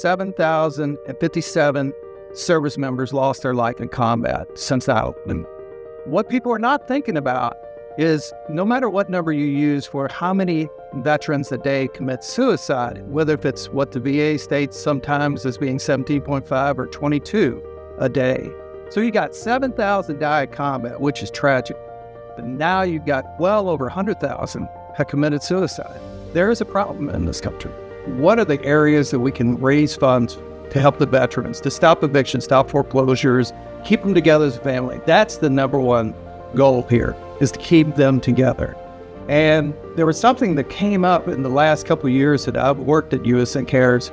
7,057 service members lost their life in combat since that opened. What people are not thinking about is no matter what number you use for how many veterans a day commit suicide, whether if it's what the VA states sometimes as being 17.5 or 22 a day. So you got 7,000 die in combat, which is tragic. But now you've got well over 100,000 have committed suicide. There is a problem in this country. What are the areas that we can raise funds to help the veterans, to stop evictions, stop foreclosures, keep them together as a family? That's the number one goal here, is to keep them together. And there was something that came up in the last couple of years that I've worked at USA Cares,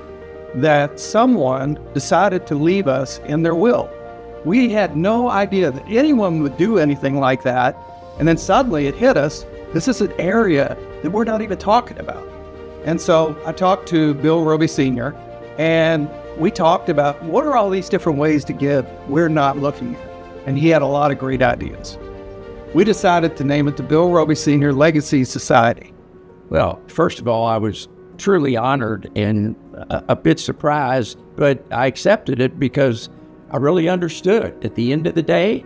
that someone decided to leave us in their will. We had no idea that anyone would do anything like that. And then suddenly it hit us. This is an area that we're not even talking about. And so I talked to Bill Roby Sr. and we talked about what are all these different ways to give we're not looking at. And he had a lot of great ideas. We decided to name it the Bill Roby Sr. Legacy Society. Well, first of all, I was truly honored and a bit surprised, but I accepted it because I really understood at the end of the day,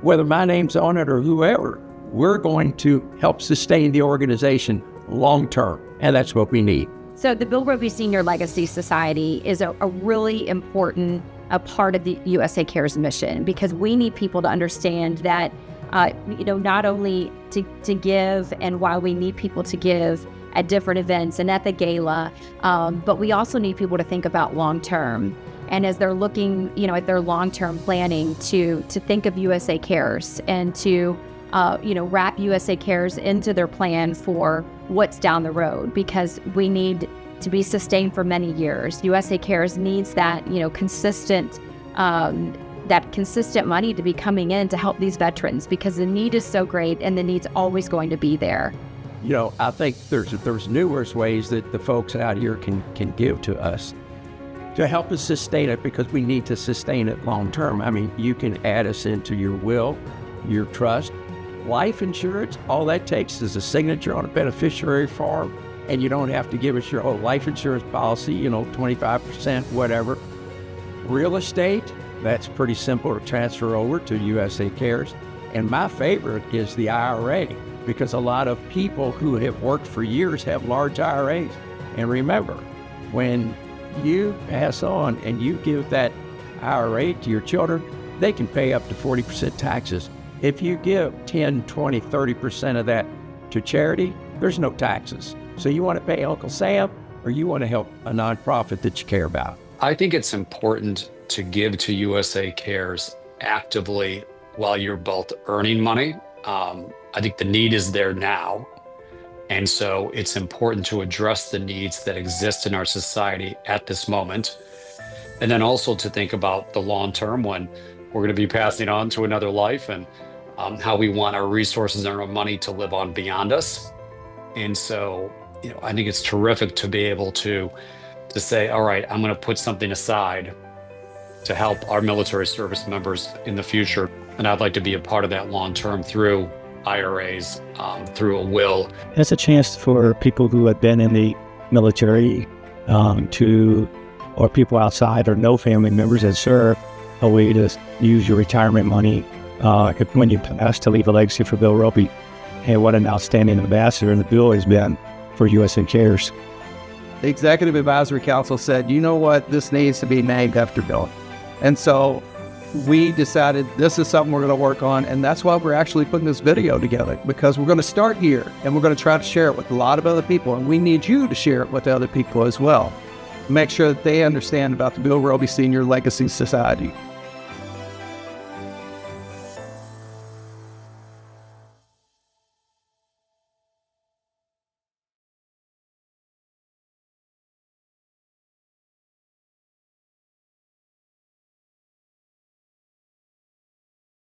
whether my name's on it or whoever, we're going to help sustain the organization long term, and that's what we need. So the Bill Roby Sr. Legacy Society is a really important part of the USA Cares mission, because we need people to understand that not only to give and why we need people to give at different events and at the gala, but we also need people to think about long term. And as they're looking, at their long-term planning, to think of USA Cares and to, wrap USA Cares into their plan for what's down the road, because we need to be sustained for many years. USA Cares needs that, consistent money to be coming in to help these veterans, because the need is so great and the need's always going to be there. I think there's numerous ways that the folks out here can give to us to help us sustain it, because we need to sustain it long term. I mean, you can add us into your will, your trust, life insurance. All that takes is a signature on a beneficiary form, and you don't have to give us your whole life insurance policy, 25%, whatever. Real estate, that's pretty simple to transfer over to USA Cares. And my favorite is the IRA, because a lot of people who have worked for years have large IRAs. And remember, when you pass on and you give that IRA to your children, they can pay up to 40% taxes. If you give 10, 20, 30% of that to charity, there's no taxes. So you want to pay Uncle Sam, or you want to help a nonprofit that you care about? I think it's important to give to USA Cares actively while you're both earning money. I think the need is there now. And so it's important to address the needs that exist in our society at this moment. And then also to think about the long term, when we're going to be passing on to another life, and how we want our resources and our money to live on beyond us. And so, I think it's terrific to be able to say, all right, I'm going to put something aside to help our military service members in the future. And I'd like to be a part of that long term through IRAs, through a will. It's a chance for people who have been in the military or people outside or no family members that serve, a way to use your retirement money when you pass, to leave a legacy for Bill Roby. And what an outstanding ambassador the Bill has been for USA Cares. The Executive Advisory Council said, you know what, this needs to be named after Bill. And so we decided this is something we're going to work on, and that's why we're actually putting this video together, because we're going to start here and we're going to try to share it with a lot of other people, and we need you to share it with other people as well. Make sure that they understand about the Bill Roby Sr. Legacy Society.